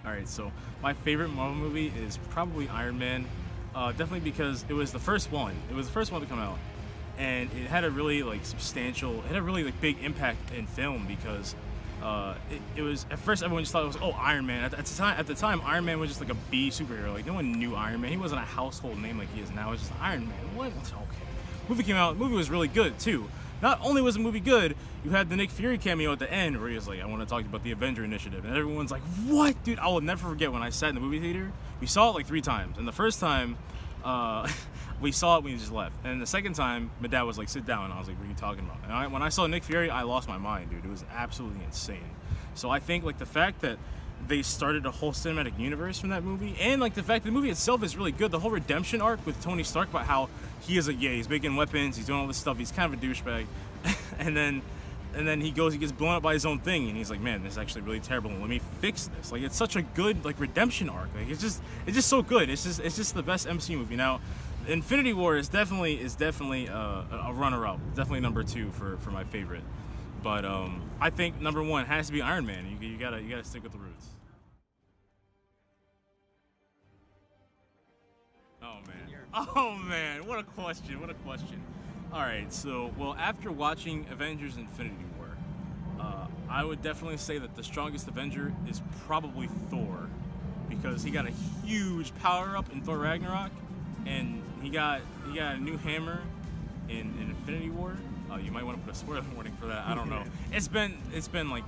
All right, so my favorite Marvel movie is probably Iron Man. Definitely because it was the first one. It was the first one to come out, and it had a really like substantial, it had a really like big impact in film because it was at first everyone just thought it was Iron Man. At the time Iron Man was just like a B superhero. Like no one knew Iron Man. He wasn't a household name like he is now. It's just Iron Man. What? Okay. Movie came out. Movie was really good too. Not only was the movie good, you had the Nick Fury cameo at the end where he was like, I want to talk about the Avenger Initiative. And everyone's like, what? Dude, I will never forget when I sat in the movie theater. We saw it like 3 times. And the first time, we saw it, we just left. And the second time, my dad was like, sit down. And I was like, what are you talking about? And when I saw Nick Fury, I lost my mind, dude. It was absolutely insane. So I think like the fact that they started a whole cinematic universe from that movie, and like the fact that the movie itself is really good. The whole redemption arc with Tony Stark about how he's making weapons, he's doing all this stuff, he's kind of a douchebag, and then he gets blown up by his own thing, and he's like, man, this is actually really terrible. Let me fix this. Like it's such a good like redemption arc. Like it's just so good. It's just the best MCU movie. Now, Infinity War is definitely a runner-up. Definitely number 2 for my favorite. But I think number 1 has to be Iron Man. You gotta stick with the roots. Oh man, what a question! All right, so after watching Avengers: Infinity War, I would definitely say that the strongest Avenger is probably Thor, because he got a huge power up in Thor Ragnarok, and he got a new hammer in Infinity War. You might want to put a spoiler warning for that. I don't know. It's been like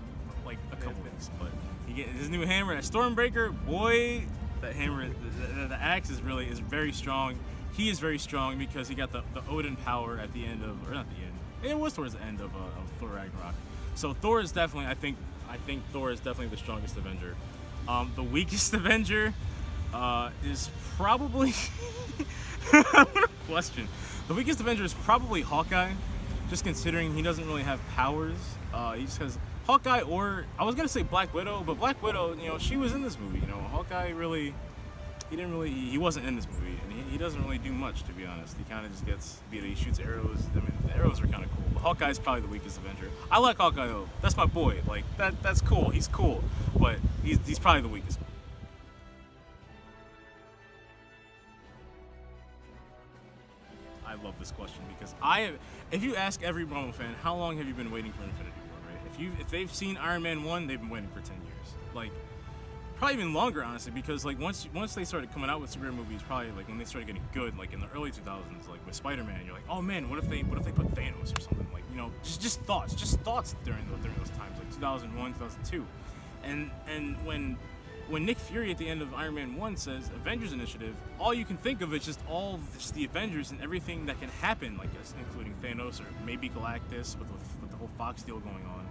a couple weeks, but he get his new hammer, that Stormbreaker. Boy, that hammer, the axe is very strong. He is very strong because he got the Odin power at the end of, or not the end. It was towards the end of Thor Ragnarok. So Thor is definitely, I think Thor is definitely the strongest Avenger. The weakest Avenger is probably what a question. The weakest Avenger is probably Hawkeye, just considering he doesn't really have powers. He just has Hawkeye, or I was gonna say Black Widow, but Black Widow, she was in this movie. Hawkeye really, he wasn't in this movie, and he doesn't really do much, to be honest. He kind of just gets beat. He shoots arrows. I mean, the arrows are kind of cool. But Hawkeye's probably the weakest Avenger. I like Hawkeye though. That's my boy. Like that's cool. He's cool, but he's probably the weakest. I love this question because if you ask every Marvel fan, how long have you been waiting for Infinity War, right? If they've seen Iron Man 1, they've been waiting for 10 years. Like, probably even longer, honestly, because like once they started coming out with superhero movies, probably like when they started getting good, like in the early 2000s, like with Spider-Man, you're like, oh man, what if they put Thanos or something? Like, just thoughts during those times, like 2001, 2002, and when Nick Fury at the end of Iron Man 1 says Avengers Initiative, all you can think of is just the Avengers and everything that can happen, like this, including Thanos or maybe Galactus with the whole Fox deal going on.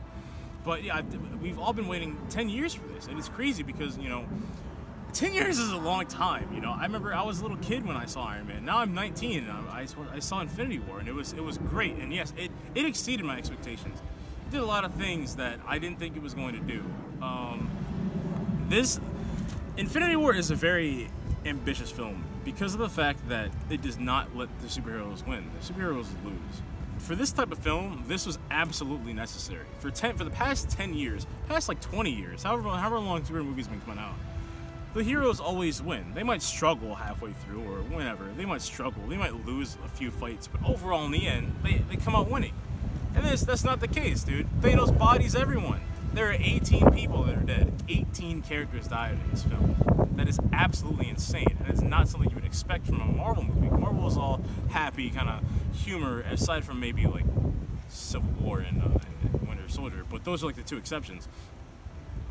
But yeah, we've all been waiting 10 years for this, and it's crazy because 10 years is a long time. I remember I was a little kid when I saw Iron Man. Now I'm 19 and I saw Infinity War, and it was great. And yes, it exceeded my expectations. It did a lot of things that I didn't think it was going to do. This Infinity War is a very ambitious film because of the fact that it does not let the superheroes win. The superheroes lose. For this type of film, this was absolutely necessary. For the past 10 years, past like 20 years, however long superhero movies have been coming out, the heroes always win. They might struggle halfway through or whenever. They might struggle. They might lose a few fights, but overall, in the end, they come out winning. And that's not the case, dude. Thanos bodies everyone. There are 18 people that are dead. 18 characters died in this film. That is absolutely insane, and it's not something you would expect from a Marvel movie. Marvel is all happy kind of humor, aside from maybe like Civil War and Winter Soldier, but those are like the 2 exceptions.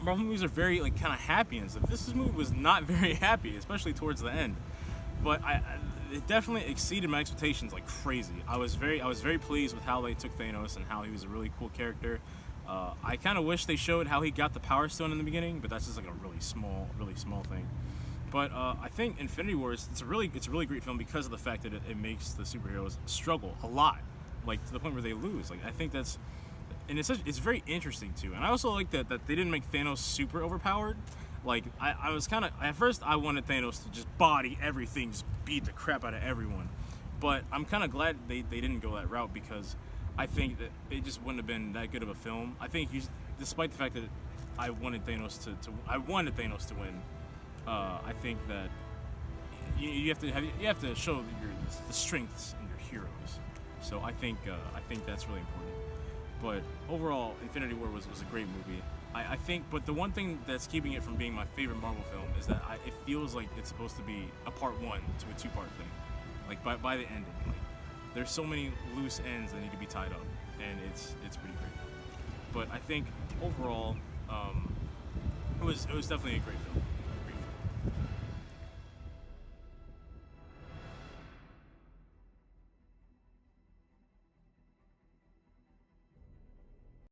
Marvel movies are very like kind of happy and stuff. This movie was not very happy, especially towards the end. But it definitely exceeded my expectations like crazy. I was very pleased with how they took Thanos and how he was a really cool character. I kind of wish they showed how he got the Power Stone in the beginning, but that's just like a really small thing. But I think Infinity War it's a really great film because of the fact that it makes the superheroes struggle a lot, like to the point where they lose. Like I think it's very interesting too. And I also like that they didn't make Thanos super overpowered. Like I was kind of at first I wanted Thanos to just body everything, just beat the crap out of everyone. But I'm kind of glad they didn't go that route because I think that it just wouldn't have been that good of a film. I think despite the fact that I wanted Thanos to win. I think that you have to show the strengths in your heroes. So I think that's really important. But overall, Infinity War was a great movie. I think, but the one thing that's keeping it from being my favorite Marvel film is that it feels like it's supposed to be a part one to a two-part thing. Like by the ending, like there's so many loose ends that need to be tied up, and it's pretty great. But I think overall, it was definitely a great film.